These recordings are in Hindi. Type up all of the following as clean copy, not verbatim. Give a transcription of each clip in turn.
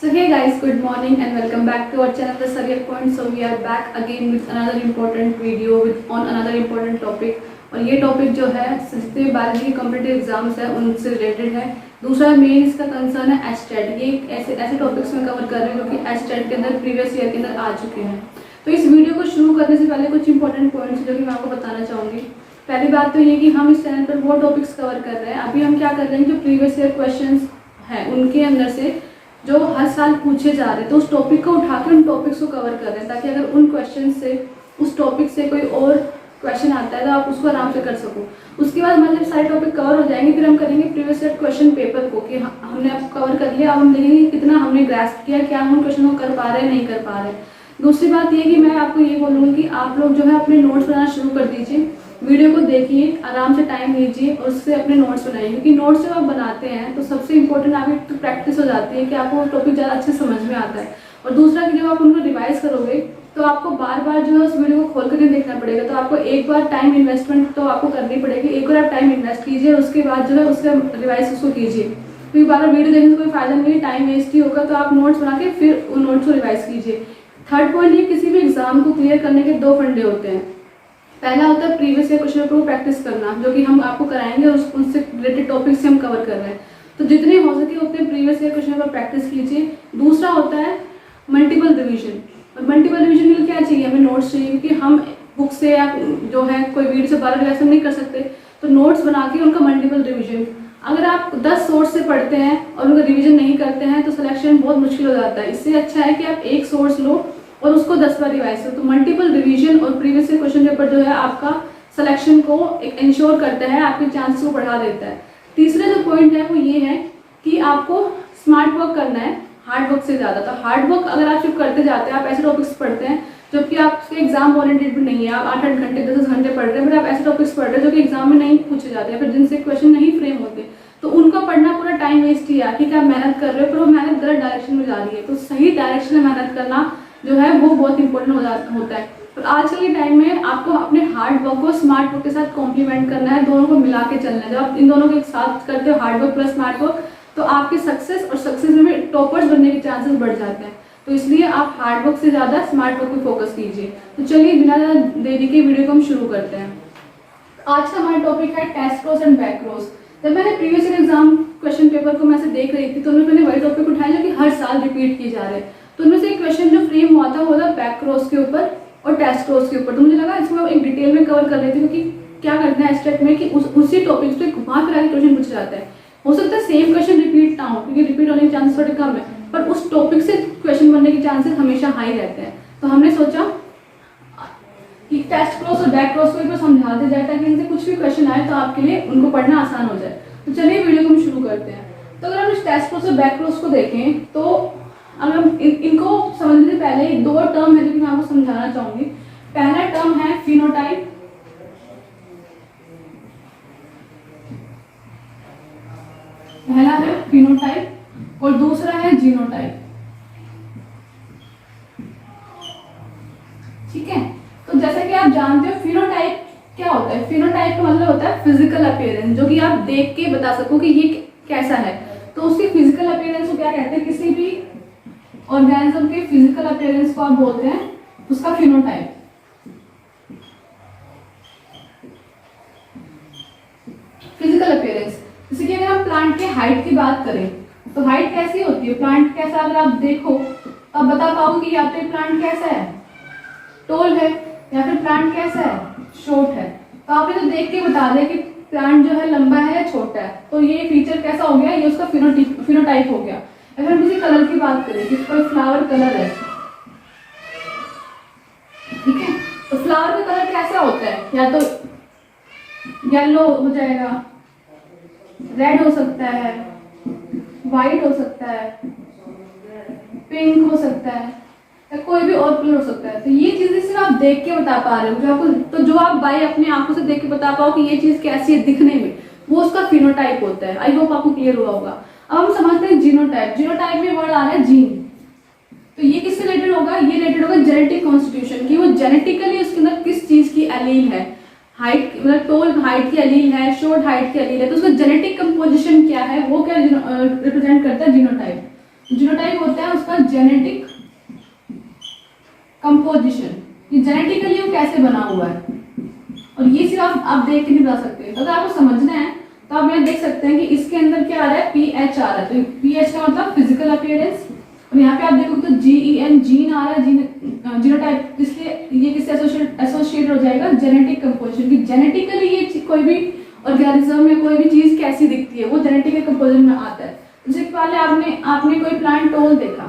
So hey guys, good morning and welcome back to our channel The Career Point. So we are back again with another important video with on another important topic. और ये टॉपिक जो है 12वीं के कॉम्पिटिटिव एग्जाम्स है उनसे रिलेटेड है। दूसरा मेन इसका कंसर्न है एचटेट। ये ऐसे टॉपिक्स में कवर कर रहे हैं जो कि एचटेट के अंदर प्रीवियस ईयर के अंदर आ चुके हैं। तो इस वीडियो को शुरू करने से पहले कुछ इंपॉर्टेंट पॉइंट्स जो कि मैं आपको बताना चाहूँगी। पहली बात तो ये कि हम इस चैनल पर वो टॉपिक्स कवर कर रहे हैं। अभी हम क्या कर रहे हैं, जो प्रीवियस ईयर क्वेश्चन हैं उनके अंदर से जो हर साल पूछे जा रहे हैं तो उस टॉपिक को उठा के उन टॉपिक्स को कवर कर रहे हैं, ताकि अगर उन क्वेश्चन से उस टॉपिक से कोई और क्वेश्चन आता है तो आप उसको आराम से कर सको। उसके बाद हमारे जब सारे टॉपिक कवर हो जाएंगे फिर हम करेंगे प्रीवियस ईयर क्वेश्चन पेपर को कि हमने अब कवर कर लिया, अब हम देखेंगे कितना हमने ग्रास्प किया, क्या हम उन क्वेश्चन को कर पा रहे हैं नहीं कर पा रहे। दूसरी बात ये कि मैं आपको ये बोलूँगी कि आप लोग जो है अपने नोट्स बनाना शुरू कर दीजिए। वीडियो को देखिए, आराम से टाइम लीजिए और उससे अपने नोट्स बनाइए, क्योंकि नोट्स जब आप बनाते हैं तो सबसे इंपॉर्टेंट आपकी तो प्रैक्टिस हो जाती है कि आपको टॉपिक ज़्यादा अच्छे समझ में आता है। और दूसरा कि जब आप उनको रिवाइज करोगे तो आपको बार बार जो है उस वीडियो को खोल कर नहीं देखना पड़ेगा। तो आपको एक बार टाइम इन्वेस्टमेंट तो आपको करनी पड़ेगी, एक बार आप टाइम इन्वेस्ट कीजिए, उसके बाद जो है उसका रिवाइज उसको कीजिए, क्योंकि बार बार वीडियो देखने से कोई फायदा नहीं है, टाइम वेस्ट ही होगा। तो आप नोट्स बना के फिर उन नोट्स को रिवाइज कीजिए। थर्ड पॉइंट, ये किसी भी एग्जाम को क्लियर करने के दो फंडे होते हैं। पहला होता है प्रीवियस ईयर क्वेश्चन पेपर को प्रैक्टिस करना, जो कि हम आपको कराएंगे और उनसे रिलेटेड टॉपिक से हम कवर कर रहे हैं, तो जितने हो सके उतने previous year question paper practice कीजिए। दूसरा होता है मल्टीपल रिवीजन। और मल्टीपल रिवीजन के लिए क्या चाहिए, हमें नोट्स चाहिए, क्योंकि हम बुक से या जो है कोई वीडियो से बार रिलेक्शन नहीं कर सकते, तो नोट्स बना के उनका मल्टीपल रिवीजन। अगर आप 10 सोर्स से पढ़ते हैं और उनका रिवीजन नहीं करते हैं तो सिलेक्शन बहुत मुश्किल हो जाता है। इससे अच्छा है कि आप एक सोर्स लो और उसको 10 बार रिवाइज करो। तो मल्टीपल रिवीजन और प्रीवियस ईयर क्वेश्चन पेपर जो है आपका सिलेक्शन को एक इंश्योर करता है, आपके चांसेस को बढ़ा देता है। तीसरा जो पॉइंट है वो ये है कि आपको स्मार्ट वर्क करना है हार्ड वर्क से ज़्यादा। तो हार्ड वर्क अगर आप सिर्फ करते जाते हैं, आप ऐसे टॉपिक्स पढ़ते हैं जबकि आपके एग्जाम ओरिएंटेड भी नहीं है, आप 8-8 घंटे 10 घंटे पढ़ रहे हैं, फिर आप ऐसे टॉपिक्स पढ़ रहे हैं जो कि एग्जाम में नहीं पूछे जाते हैं, फिर जिनसे क्वेश्चन नहीं फ्रेम होते, तो उनका पढ़ना पूरा टाइम वेस्ट ही है। ठीक है, आप मेहनत कर रहे हो पर वो मेहनत गलत डायरेक्शन में जा रही है, तो सही डायरेक्शन में मेहनत करना जो है वो बहुत इंपॉर्टेंट होता है। तो आजकल के टाइम में आपको अपने हार्ड वर्क को स्मार्ट वर्क के साथ कॉम्प्लीमेंट करना है, दोनों को मिला के चलना है। जब आप इन दोनों को एक साथ करते हो, hard work plus smart work, तो आपके सक्सेस और सक्सेस में टॉपर्स बनने के चांसेस बढ़ जाते हैं। तो इसलिए आप हार्ड वर्क से ज़्यादा स्मार्ट वर्क पे फोकस कीजिए। तो चलिए बिना देरी के वीडियो को हम शुरू करते हैं। आज का हमारा टॉपिक है test cross and back cross. जब मैंने previous year exam question paper को मैं से देख रही थी तो मैंने वही टॉपिक उठाया जो कि हर साल रिपीट किए जा रहे हैं। तो उनमें से एक क्वेश्चन जो फ्रेम हुआ था वो था बैक क्रॉस के ऊपर और टेस्ट क्रॉस के ऊपर। तो मुझे लगा इसको एक डिटेल में कवर कर रही थी, क्योंकि क्या करना है स्टेट में कि उसी टॉपिक से घुमा फिरा के क्वेश्चन पूछा जाता है। हो सकता है सेम क्वेश्चन रिपीट ना हो, क्योंकि रिपीट होने के चांसेस थोड़े कम है, पर उस टॉपिक से क्वेश्चन बनने के चांसेस हमेशा हाई रहते हैं। तो हमने सोचा कि टेस्ट क्रॉस और बैक क्रॉस को एक बार समझा दिया जाए ताकि इनसे कुछ भी क्वेश्चन आए तो आपके लिए उनको पढ़ना आसान हो जाए। तो चलिए वीडियो को हम शुरू करते हैं। तो अगर हम इस टेस्ट क्रॉस और बैक क्रॉस को देखें तो अगर हम इनको समझने से पहले दो टर्म है जो कि मैं आपको समझाना चाहूंगी। पहला टर्म है फिनोटाइप, पहला है फिनोटाइप और दूसरा है जीनोटाइप। ठीक है, तो जैसा कि आप जानते हो फिनोटाइप क्या होता है। फिनोटाइप का मतलब होता है फिजिकल अपीयरेंस, जो कि आप देख के बता सको कि ये कैसा है। तो उसकी फिजिकल अपीयरेंस को क्या कहते हैं, किसी भी ऑर्गेनिज्म के फिजिकल अपीयरेंस को आप बोलते हैं उसका फिनोटाइप। फिजिकल अपीयरेंस, जैसे कि अगर हम प्लांट के हाइट की बात करें तो हाइट कैसी होती है, प्लांट कैसा अगर आप देखो तो आप बता पाओगे कि या तो प्लांट कैसा है, टॉल है, या फिर प्लांट कैसा है, शॉर्ट है। तो आप इसे देख के बता दें कि प्लांट जो है लंबा है या छोटा है, तो ये फीचर कैसा हो गया, ये उसका फिनोटाइप हो गया। अगर हम किसी कलर की बात करें कि कोई फ्लावर कलर है, ठीक है, तो फ्लावर का कलर कैसा होता है, या तो येलो हो जाएगा, रेड हो सकता है, वाइट हो सकता है, पिंक हो सकता है, या कोई भी और कलर हो सकता है। तो ये चीजें सिर्फ आप देख के बता पा रहे हो, जो आपको तो जो आप बाई अपनी आंखों से देख के बता पाओ कि ये चीज कैसी है दिखने में, वो उसका फिनोटाइप होता है। आई होप आपको क्लियर हुआ होगा। अब हम समझते हैं जीनोटाइप। जीनोटाइप में वर्ड आ रहा है जीन, तो ये किससे रिलेटेड होगा, ये रिलेटेड होगा जेनेटिक कॉन्स्टिट्यूशन की, वो जेनेटिकली उसके अंदर किस चीज की एलील है, हाइट मतलब टॉल हाइट की एलील है, शॉर्ट हाइट की एलील है, तो उसका जेनेटिक कंपोजिशन क्या है, वो क्या रिप्रेजेंट करता है जीनोटाइप। जीनोटाइप होता है उसका जेनेटिक कंपोजिशन, ये जेनेटिकली वो कैसे बना हुआ है, और ये सिर्फ आप देख के नहीं बता सकते। अगर आपको समझना है तो आप यहाँ देख सकते हैं कि इसके अंदर क्या आ रहा है, पीएच आ रहा है, तो पीएच का मतलब फिजिकल अपीयरेंस, और यहाँ पे आप देखो तो जीईएन जीन आ रहा है, जीनोटाइप, इसलिए ये किससे एसोसिएट हो जाएगा, जेनेटिक कंपोजिशन की। जेनेटिकली ये कोई भी ऑर्गेनिज्म या कोई भी चीज कैसी दिखती है वो जेनेटिक कंपोजिशन में आता है। जैसे पहले आपने कोई प्लांट टोल देखा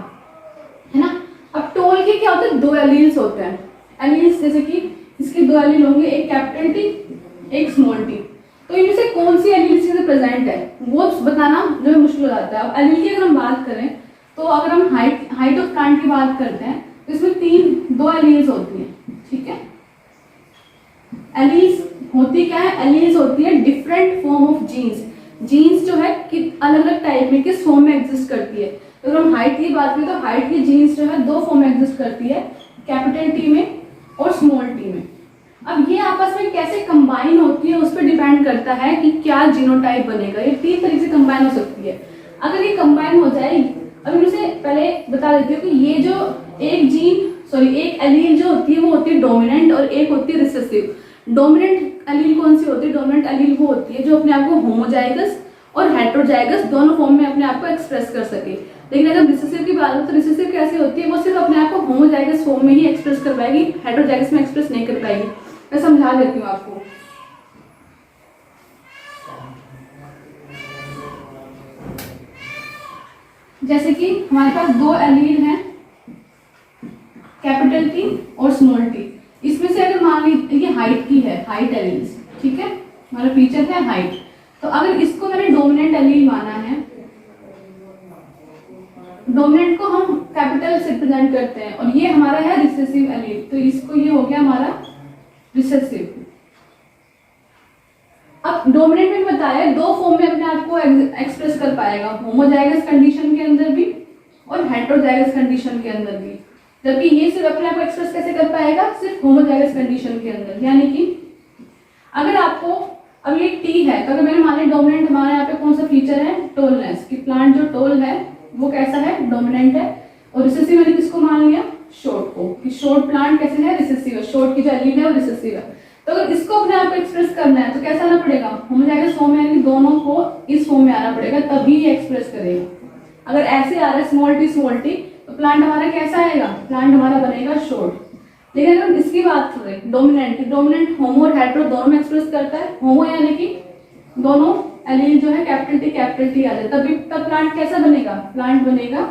है ना, अब टोल के क्या होते हैं, दो एलील्स होते हैं। एलील्स जैसे कि इसके दो एलील होंगे, एक कैपिटल टी एक स्मॉल टी, तो इनमें से कौन सी एलील से प्रेजेंट है वो बताना जो है मुश्किल हो जाता है। अब एलील की अगर हम बात करें तो अगर हम हाइट ऑफ प्लांट की बात करते हैं तो इसमें दो एलील्स होती हैं, ठीक है। एलील्स होती क्या है, एलील्स होती है different form of genes. Genes जो है कि अलग अलग टाइप में किस फॉर्म में एग्जिस्ट करती है। तो अगर हम हाइट की बात करें तो हाइट की जीन्स जो है दो फॉर्म में एग्जिस्ट करती है, कैपिटल टी में और स्मॉल टी में। अब ये आपस में कैसे कंबाइन होती है उस पर डिपेंड करता है कि क्या जीनोटाइप बनेगा। ये तीन तरीके से कंबाइन हो सकती है। अगर ये कंबाइन हो जाएगी, अब इनसे पहले बता देती हूँ कि ये जो एक एलील जो होती है वो होती है डोमिनेंट और एक होती है रिसेसिव। डोमिनेंट एलील कौन सी होती है, डोमिनेंट एलील वो होती है जो अपने आप को होमोजाइगस और हेटेरोजाइगस दोनों फॉर्म में अपने आप को एक्सप्रेस कर सके। लेकिन अगर रिसेसिव की बात हो तो रिसेसिव कैसी होती है, वो सिर्फ अपने आप को होमोजाइगस फॉर्म में ही एक्सप्रेस कर पाएगी, हेटेरोजाइगस में एक्सप्रेस नहीं कर पाएगी। मैं समझा देती हूँ आपको। जैसे कि हमारे पास दो एलील हैं, कैपिटल टी और स्मॉल टी। इसमें से अगर मान लीजिए ये हाइट की है, हाइट एलील्स, ठीक है, हमारा फीचर है हाइट। तो अगर इसको मैंने डोमिनेंट एलील माना है, डोमिनेंट को हम कैपिटल से रिप्रेजेंट करते हैं, और ये हमारा है रिसेसिव एलील, तो इसको ये हो गया हमारा रिसेसिव। अब डोमिनेंट में बताया दो फॉर्म में अपने आप को एक्सप्रेस कर पाएगा, होमोजाइगस कंडीशन के अंदर भी और हेटेरोजाइगस कंडीशन के अंदर भी। जबकि ये सिर्फ अपने आप को एक्सप्रेस कैसे कर पाएगा, सिर्फ होमोजाइगस कंडीशन के अंदर। यानी कि अगर आपको अब ये टी है तो अगर मैंने मान लिया डोमिनेंट हमारे यहाँ पे कौन सा फीचर है, टोलनेस, कि प्लांट जो टोल है वो कैसा है, डोमिनेंट है। और रिसेसिव मैंने किसको मान लिया, शॉर्ट को, कि शॉर्ट प्लांट कैसे है, रिसेसिव है, शॉर्ट की जो एलील है वो रिसेसिव है। तो अगर इसको अपने आप को एक्सप्रेस करना है तो कैसा आना पड़ेगा, होमोजाइगस फॉर्म में, यानी दोनों को इस फॉर्म में आना पड़ेगा तभी ये एक्सप्रेस करेगा। अगर ऐसे आ रहा है स्मॉल टी तो प्लांट हमारा कैसा आएगा, प्लांट हमारा बनेगा शॉर्ट। लेकिन अगर हम इसकी बात करें डोमिनेंट होमो और हेटेरो दोनों में एक्सप्रेस करता है। होमो यानी कि दोनों एलील जो है कैपिटल टी आ जाए, तब प्लांट कैसा बनेगा, प्लांट बनेगा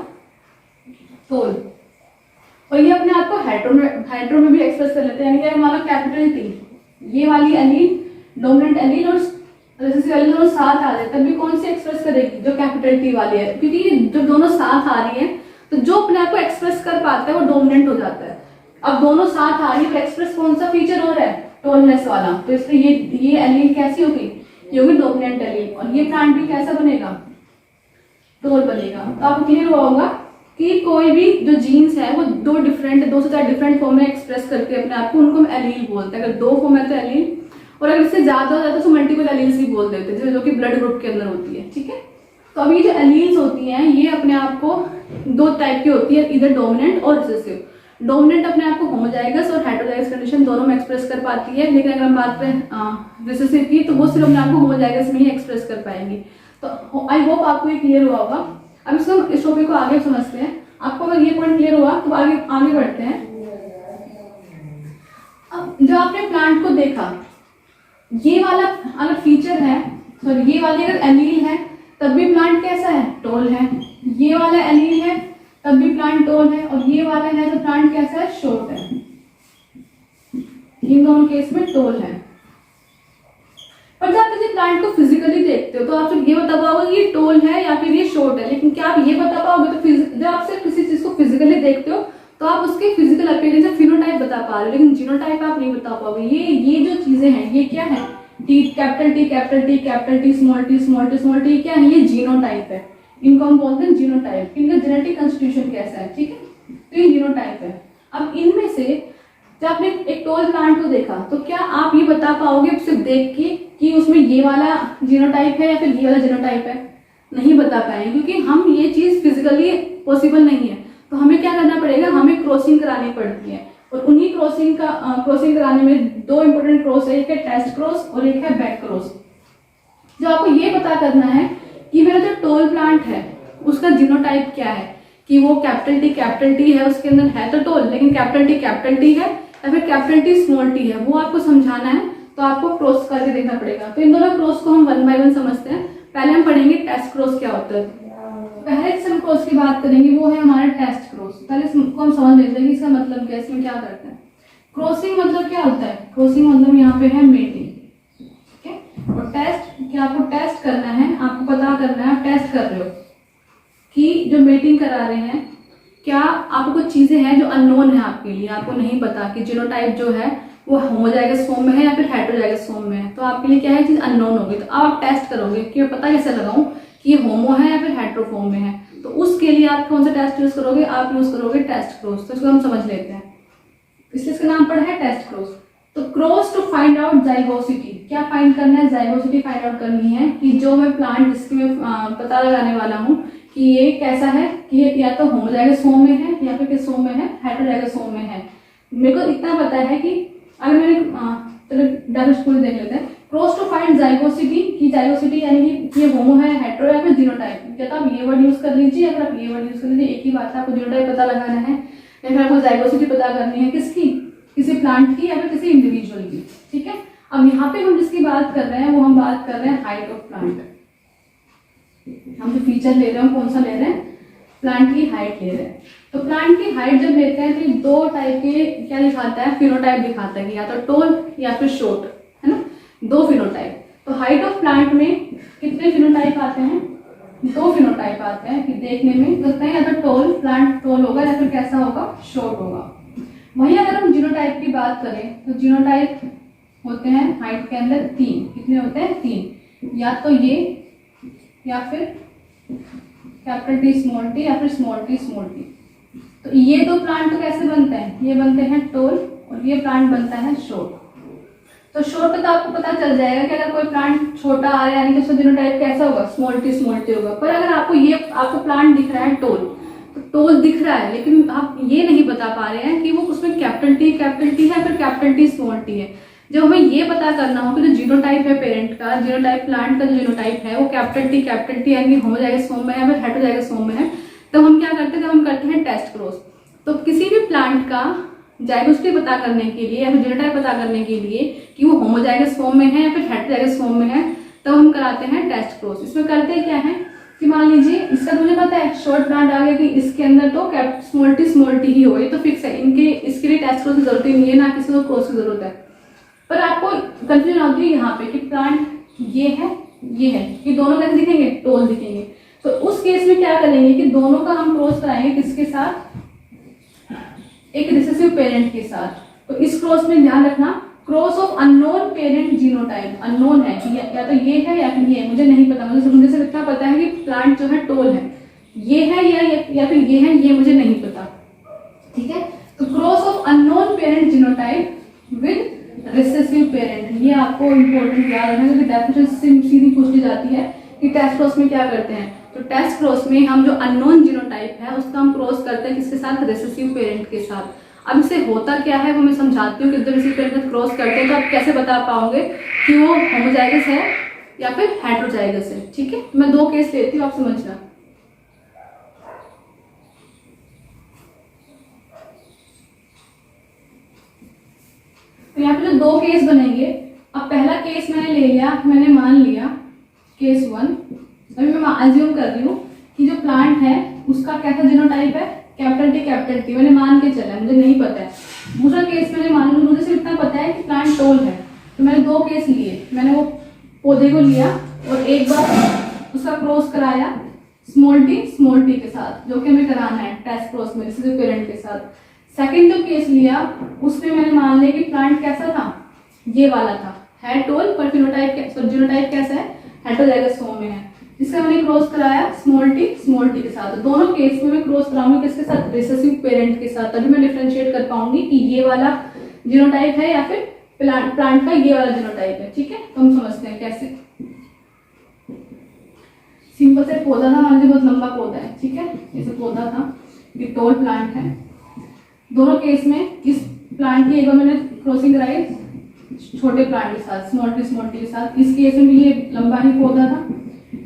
टोल। और ये अपने आप को हेटेरो में भी एक्सप्रेस कर लेते हैं, यानी कि मान लो कैपिटल टी, ये वाली एलील डोमिनेंट एलील और रिसेसिव एलील दोनों साथ आ जाए तब भी कौन सी एक्सप्रेस करेगी, जो कैपिटल टी वाली है, क्योंकि जब दोनों साथ आ रही है तो जो अपने आप को एक्सप्रेस कर पाता है वो डोमिनेंट हो जाता है। अब दोनों साथ आ रही है तो एक्सप्रेस कौन सा फीचर हो रहा है, टोलनेस वाला, तो इसलिए ये एलील कैसी होगी, ये होगी डोमिनेंट एलील, और ये प्लांट भी कैसा बनेगा, टोल बनेगा। तो आपको क्लियर हुआ होगा कि कोई भी जो जीन्स है वो दो से ज्यादा डिफरेंट फॉर्म में एक्सप्रेस करके अपने आप को, उनको हम एलील बोलते हैं। अगर दो फॉर्म है तो एलील, और अगर इससे ज्यादा हो जाता है तो मल्टीपल एलील्स भी बोल देते हैं, जो कि ब्लड ग्रुप के अंदर होती है, ठीक है। तो अभी जो एलील्स होती हैं ये अपने आप को दो टाइप की होती है, इधर डोमिनेंट और रिसेसिव। डोमिनेंट अपने आप को होमोजाइगस और हेटेरोजाइगस कंडीशन दोनों में एक्सप्रेस कर पाती है, लेकिन अगर हम बात करें रिसेसिव की तो वो सिर्फ अपने आप को होमोजाइगस में ही एक्सप्रेस कर पाएंगी। तो आई होप आपको ये क्लियर हुआ होगा। अब इस टॉपिक को आगे समझते हैं। आपको अगर ये पॉइंट क्लियर हुआ तो आगे बढ़ते हैं। अब जो आपने प्लांट को देखा, ये वाला अगर फीचर है, सॉरी ये वाली अगर एलील है तब भी प्लांट कैसा है, टोल है। ये वाला एलील है तब भी प्लांट टोल है, और ये वाला है तो प्लांट कैसा है, शॉर्ट है। इन दोनों केस में टोल है। पर जब आप किसी प्लांट को फिजिकली देखते हो तो आप सिर्फ ये बता पाओगे ये टोल है या फिर ये शॉर्ट है, लेकिन क्या आप ये बता पाओगे, तो जब आप सिर्फ किसी चीज को फिजिकली देखते हो तो आप उसके फिजिकल अपीयरेंस या फिनोटाइप बता पा रहे हो, लेकिन जीनोटाइप आप नहीं बता पाओगे। ये जो चीजें हैं ये क्या है, कैपिटल टी स्मॉल टी क्या है, ये जीनोटाइप है। इनको हम बोलते हैं जीनोटाइप। इनका जेनेटिक कंस्टिट्यूशन कैसा है, ठीक है, तो ये जीनोटाइप है। अब इनमें से जब आपने एक टोल प्लांट को देखा तो क्या आप ये बता पाओगे सिर्फ देख के कि उसमें ये वाला जीनोटाइप है या फिर ये वाला जीनोटाइप है? नहीं बता पाएंगे, क्योंकि हम ये चीज़ फिजिकली पॉसिबल नहीं है। तो हमें क्या करना पड़ेगा, हमें क्रॉसिंग करानी पड़ती है, और उन्हीं क्रॉसिंग कराने में दो इंपॉर्टेंट क्रॉस है, एक है टेस्ट क्रॉस और एक है बैक क्रॉस। जो आपको ये पता करना है कि मेरा जो टोल प्लांट है उसका जीनोटाइप क्या है, कि वो कैपिटल टी है, उसके अंदर है तो टोल, लेकिन कैपिटल टी है या फिर कैपिटल टी स्मॉल टी है, वो आपको समझाना है। तो आपको क्रॉस करके देखना पड़ेगा। तो इन दोनों क्रॉस को हम 1 बाय 1 समझते हैं। पहले हम पढ़ेंगे टेस्ट क्रॉस क्या होता है। पहले जिस हम क्रॉस की बात करेंगे वो है हमारा टेस्ट क्रॉस। पहले इसको हम समझ लेते हैं कि इसका मतलब क्या है, इसमें क्या करते हैं। क्रॉसिंग मतलब क्या होता है, क्रॉसिंग मतलब यहाँ पे है मेटिंग, ठीक है। और टेस्ट क्या, आपको टेस्ट करना है, आपको पता करना है, आप टेस्ट कर रहे हो कि जो मेटिंग करा रहे हैं क्या आपको कुछ चीजें हैं जो अननोन है आपके लिए, आपको नहीं पता कि जीनोटाइप जो है वो होमोजाइगस फॉर्म में है या फिर हेटेरोजाइगस फॉर्म में है। तो आपके लिए क्या है, चीज अननोन होगी। तो आप टेस्ट करोगे कि मैं पता कैसे लगाऊं कि ये होमो है या फिर हेटेरो फॉर्म में है। तो उसके लिए आप कौन सा टेस्ट यूज करोगे, आप यूज करोगे टेस्ट क्रॉस। तो इसको हम समझ लेते हैं, इसलिए इसका नाम पड़ा है टेस्ट क्रॉस। तो क्रॉस टू फाइंड आउट जाइगोसिटी, क्या फाइंड करना है, जाइगोसिटी फाइंड आउट करनी है कि जो मैं प्लांट जिसकी मैं पता लगाने वाला हूँ कि ये कैसा है, कि ये या तो होमोजाइगस फॉर्म में है या फिर किस फॉर्म में है, हेटेरोजाइगस फॉर्म में है। मेरे को इतना पता है कि अगर मैंने चलो डाटा स्कूल देख लेते हैं। क्रॉस टू फाइंड जाइगोसिटी, की जाइगोसिटी यानी कि ये होमो है, हेटेरो या फिर जीनोटाइप। या तो आप ये वर्ड यूज कर लीजिए या फिर आप ये वर्ड यूज कर लीजिए, एक ही बात है। आपको जीनोटाइप पता लगाना है या फिर आपको जाइगोसिटी पता करनी है, किसकी, किसी प्लांट की या फिर किसी इंडिविजुअल की, ठीक है। अब यहाँ पे हम जिसकी बात कर रहे हैं वो हम बात कर रहे हैं हाइट ऑफ प्लांट। हम जो फीचर ले रहे हैं कौन सा ले रहे हैं, प्लांट की हाइट ले रहे हैं। तो प्लांट की हाइट जब लेते हैं तो ये दो टाइप के क्या दिखाता है, फिनोटाइप दिखाता है कि या तो टॉल या फिर शॉर्ट, है ना, दो फिनोटाइप। तो हाइट ऑफ प्लांट में कितने फिनोटाइप आते हैं, दो फिनोटाइप आते हैं कि देखने में लगता है या तो टॉल, प्लांट टॉल होगा या फिर कैसा होगा, शॉर्ट होगा। वहीं अगर हम जीनोटाइप की बात करें तो जीनोटाइप होते हैं हाइट के अंदर तीन, कितने होते हैं, तीन, या तो ये या फिर कैपिटल टी स्मॉल टी या फिर स्मॉल टी स्मॉल टी। तो ये दो प्लांट तो कैसे बनते हैं, ये बनते हैं टॉल और ये प्लांट बनता है शॉर्ट। तो शॉर्ट पे तो आपको पता चल जाएगा कि अगर कोई प्लांट छोटा आ रहा है यानी कि उसका जीनोटाइप कैसा होगा, स्मॉल टी होगा। पर अगर आपको प्लांट दिख रहा है टॉल, तो टॉल दिख रहा है लेकिन आप ये नहीं बता पा रहे हैं कि वो उसमें कैपिटल टी है या फिर कैपिटल टी स्मॉल टी है। जब हमें ये पता करना हो कि जो जीनोटाइप है पेरेंट का, जीनोटाइप प्लांट का जो जीनोटाइप है वो कैपिटल टी यानी होमोजाइगस फॉर्म में है या फिर हेटेरोजाइगस फॉर्म में है, तो हम क्या करते हैं, हम करते हैं टेस्ट क्रॉस। तो किसी भी प्लांट का जाइगोसिटी पता करने के लिए या फिर जीनोटाइप पता करने के लिए कि वो होमोजाइगस फॉर्म में है या फिर हेटेरोजाइगस फॉर्म में है, तो हम कराते हैं टेस्ट क्रॉस। इसमें करते क्या है कि मान लीजिए इसका मुझे पता है शॉर्ट प्लांट आ गया कि इसके अंदर तो स्मॉल टी ही हो, ये तो फिक्स है, इसके लिए टेस्ट क्रॉस की जरूरत ही नहीं है, ना किसी को क्रॉस की जरूरत है। पर आपको कंफ्यूजन आती है यहाँ पे कि प्लांट ये है कि दोनों कैसे दिखेंगे, टॉल दिखेंगे। तो उस केस में क्या करेंगे कि दोनों का हम क्रॉस कराएंगे किसके साथ, एक रिसेसिव पेरेंट के साथ। तो इस क्रॉस में ध्यान रखना, cross of unknown parent genotype, unknown है कि या तो ये है या फिर ये, मुझे नहीं पता, मुझे सिर्फ इतना पता है कि प्लांट जो है टॉल है, ये है या फिर ये है, ये मुझे नहीं पता, ठीक है। तो cross of unknown parent genotype with recessive parent, ये आपको इंपॉर्टेंट याद रखना क्योंकि डेफिनेशन सीधी पूछ ली जाती है कि टेस्ट क्रॉस में क्या करते हैं। तो टेस्ट क्रॉस में हम जो अननोन जीनोटाइप है उसका हम क्रॉस करते हैं किसके साथ, रिसेसिव पेरेंट के साथ। अब इससे होता क्या है वो मैं समझाती हूँ कि जब रिसेसिव पेरेंट क्रॉस करते हैं तो आप कैसे बता पाओगे कि वो होमोजाइगस है या फिर हेटेरोजाइगस है, ठीक है। मैं दो केस लेती हूँ, आप समझना। तो यहाँ पे जो दो केस बनेंगे, अब पहला केस मैंने ले लिया, मैंने मान लिया केस 1। अभी मैं अज्यूम कर रही हूँ कि जो प्लांट है उसका कैसा जीनोटाइप है, कैपिटल टी, मैंने मान के चला, मुझे नहीं पता है। दूसरा केस मैंने मान लिया, मुझे सिर्फ इतना पता है कि प्लांट टॉल है। तो मैंने दो केस लिए, मैंने वो पौधे को लिया और एक बार उसका क्रॉस कराया स्मॉल टी के साथ, जो कि हमें कराना है टेस्ट क्रॉस में रिसेसिव पेरेंट के साथ। सेकंड जो केस लिया उसमें मैंने मान लिया कि प्लांट कैसा था, ये वाला था, है टॉल पर जीनोटाइप कैसा है, हेटेरोजाइगस फॉर्म में है, जिसका मैंने क्रॉस कराया स्मॉल टी के साथ। तो दोनों केस में मैं क्रॉस कराऊंगी किसके साथ, रिसेसिव पेरेंट के साथ, तभी मैं डिफरेंशिएट कर पाऊंगी कि ये वाला जीनोटाइप है या फिर प्लांट का ये वाला जीनोटाइप है, ठीक है। तो हम समझते हैं कैसे। सिंपल से पौधा था, मान लीजिए बहुत लंबा पौधा है, ठीक है, जैसे पौधा था, ये टॉल प्लांट है। दोनों केस में इस प्लांट की एक बार मैंने क्रॉसिंग कराई छोटे प्लांट के साथ, स्मॉल टी के साथ। इस केस में भी ये लंबा ही पौधा था,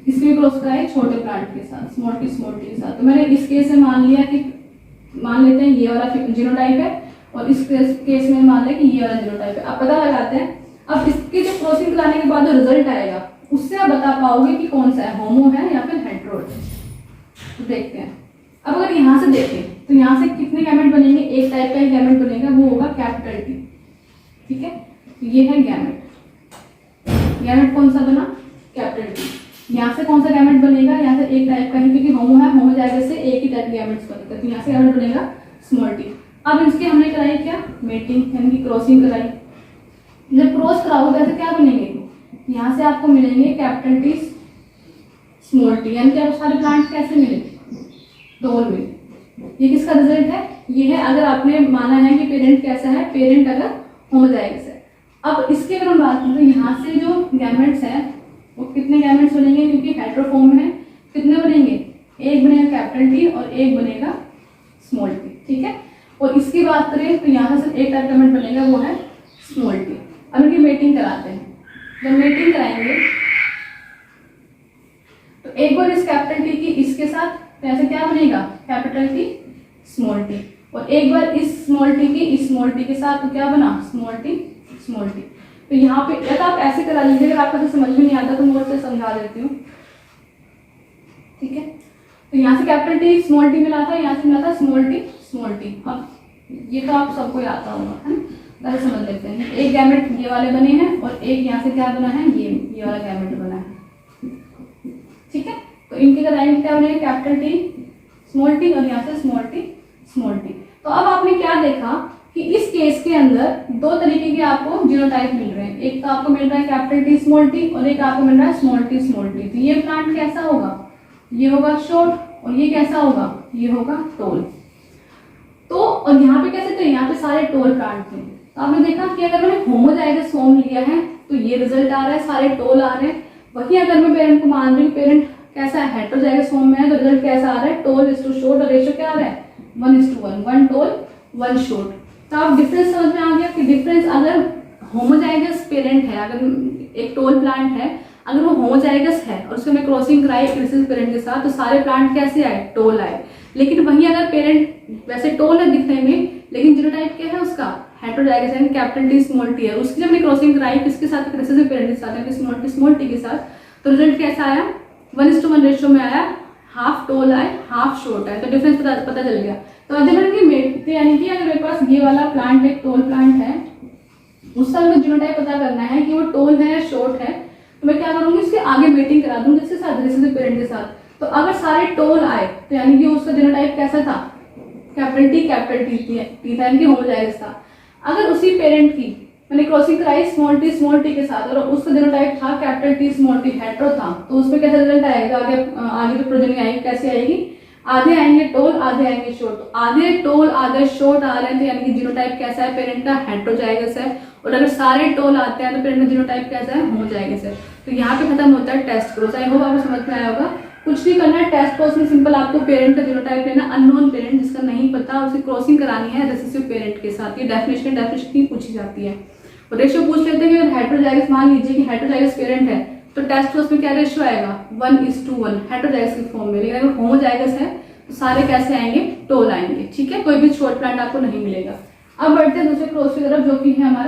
इसके भी क्रॉस कराए छोटे प्लांट के साथ, स्मॉल टी के साथ। तो मैंने इस केस में मान लिया कि मान लेते हैं ये वाला जीनोटाइप है, और इस केस में मान लें कि ये वाला जीनोटाइप है। आप पता लगाते हैं। अब इसके जो क्रॉसिंग कराने के बाद जो रिजल्ट आएगा उससे आप बता पाओगे कि कौन सा है, होमो है या फिर हेटेरो है। तो देखते हैं। अब अगर यहाँ से देखें तो यहाँ से कितने गैमेट बनेंगे, एक टाइप का ही गैमेट बनेगा, वो होगा कैपिटल टी, ठीक है। तो ये है गैमेट। गैमेट कौन सा बना, कैपिटल टी। यहाँ से कौन सा गैमेट बनेगा, यहाँ से एक टाइप का ही, क्योंकि होमो है, होमोजाइगस से एक ही टाइप के गैमेट्स बनेगा, तो यहाँ से गैमेट बनेगा स्मॉल टी। अब इसके हमने कराई क्या, मेटिंग यानी कि क्रॉसिंग कराई। जब क्रॉस कराओगे तो ऐसे क्या बनेंगे, यहाँ से आपको मिलेंगे कैपिटल टी स्मॉल टी, यानी कि आपको सारे प्लांट कैसे मिले, टोल में। ये किसका रिजल्ट है, ये है अगर आपने माना है कि पेरेंट कैसा है, पेरेंट अगर होमोजाइगस है। अब इसके अगर हम बात करें तो यहाँ से जो गैमेट्स हैं वो कितने गैमेट्स बनेंगे, क्योंकि हेटेरोफॉर्म में कितने बनेंगे, एक बनेगा कैपिटल टी और एक बनेगा स्मॉल टी, ठीक है। और इसकी बात करें तो यहाँ से एक टाइप गैमेट बनेगा, वो है स्मॉल टी। अब इनकी मेटिंग कराते हैं। जब मेटिंग कराएंगे तो एक बार इस कैपिटल टी की इसके साथ, तो ऐसे क्या बनेगा, कैपिटल टी स्मॉल टी, और एक बार इस स्मॉल टी की इस स्मॉल टी के साथ, तो क्या बना, स्मॉल टी स्मॉल टी। तो यहाँ पे या तो आप ऐसे करा लीजिए, अगर आपको समझ में नहीं आता तो मैं और से समझा देती हूँ, ठीक है। तो यहाँ से कैपिटल टी स्मॉल टी मिला था, यहाँ से मिला था स्मॉल टी स्मॉल टी। अब ये तो आप सबको आता होगा, है ना, ऐसे समझ लेते हैं। एक गैमेट ये वाले बने हैं और एक यहाँ से क्या बना है, ये वाला गैमेट बना है, ठीक है। तो इनके कराएंगे क्या बनेगा, कैपिटल टी स्मॉल टी और यहाँ से स्मॉल टी। तो अब आपने क्या देखा कि इस केस के अंदर दो तरीके के आपको जीनोटाइप मिल रहे हैं। एक तो आपको मिल रहा है कैपिटल टी स्मॉल टी और एक आपको मिल रहा है स्मॉल टी। तो ये प्लांट कैसा होगा, ये होगा शॉर्ट और ये कैसा होगा, ये होगा टोल। तो और यहाँ पे कैसे, तो यहाँ पे सारे टोल प्लांट थे। तो आपने देखा कि अगर मैंने होमोजाइगस फॉर्म लिया है तो ये रिजल्ट आ रहा है, सारे टोल आ रहे हैं। वही अगर मैं पेरेंट को मान रही हूँ पेरेंट कैसा है, हेटेरोजाइगस फॉर्म में है, तो रिजल्ट कैसा आ रहा है, टोल इज टू शॉर्ट, और रेशियो क्या आ रहा है, 1:1, 1 टोल 1 शॉर्ट। तो आप डिफरेंस समझ में आ गया कि डिफरेंस अगर होमोजाइगस पेरेंट है, अगर एक टोल प्लांट है, अगर वो होमोजाइगस है और उसको मैं क्रॉसिंग कराई रिसेसिव पेरेंट के साथ, तो सारे प्लांट कैसे आए, टोल आए। लेकिन वही अगर पेरेंट वैसे टोल है दिखने में, लेकिन जीनोटाइप क्या है उसका, हेटेरोजाइगस यानी कैपिटल टी स्मॉल टी है, उसकी जब मैंने क्रॉसिंग कराई किसके साथ, रिसेसिव पेरेंट के साथ, यानी स्मॉल टी के साथ, तो रिजल्ट कैसा आया, 1:1 रेशियो में आया, हाफ टोल आए हाफ शॉर्ट आए। तो डिफरेंस पता चल गया। तो जब मैंने यानी कि अगर मेरे पास ये वाला प्लांट एक टोल प्लांट है, उसका मुझे जीनोटाइप पता करना है कि वो टोल है या शॉर्ट है, तो मैं क्या करूंगी, उसके आगे मेटिंग करा दूंगी किसके साथ, रिसेसिव पेरेंट के साथ। तो अगर सारे टोल आए तो यानी कि उसका जीनोटाइप कैसा था, कैपिटल टी था, यानी कि होमोजाइगस था। अगर उसी पेरेंट की मैंने क्रॉसिंग कराई स्मॉल टी के साथ और उसका जीनोटाइप था capital T small T, hetero था, तो उसमें कैसा रिजल्ट आएगा, आगे जो प्रोजेनी आएगी कैसे आएगी, आधे आएंगे टोल आधे आएंगे शॉर्ट। तो आधे टोल आधे शॉर्ट आ रहे हैं तो यानी कि जीनोटाइप कैसा है, पेरेंट का हेटेरोजाइगस है। और अगर सारे टोल आते हैं तो पेरेंट का जीनोटाइप कैसा है, होमोजाइगस है। तो यहाँ पे खत्म होता है टेस्ट प्रोसेस। आई होप आपको समझ में आया होगा। कुछ भी करना है टेस्ट प्रोसेस में, सिंपल आपको पेरेंट का जीनोटाइप लेना, अननोन पेरेंट जिसका नहीं पता उसे क्रॉसिंग करानी है रिसेसिव पेरेंट के साथ। ये डेफिनेशन ही पूछी जाती है। और रेशियो पूछ लेते हैं कि हेटेरोजाइगस, मान लीजिए कि हेटेरोजाइगस पेरेंट है तो टेस्ट प्रोसेस में क्या रेशियो आएगा, 1:1 हेटेरोजाइगस के फॉर्म में। लेकिन अगर होमोजाइगस है तो सारे कैसे आएंगे, टोल आएंगे, ठीक है। कोई भी शॉर्ट प्लांट आपको नहीं मिलेगा। अब बढ़ते हैं दूसरे क्रॉस की तरफ, जो कि है हमारा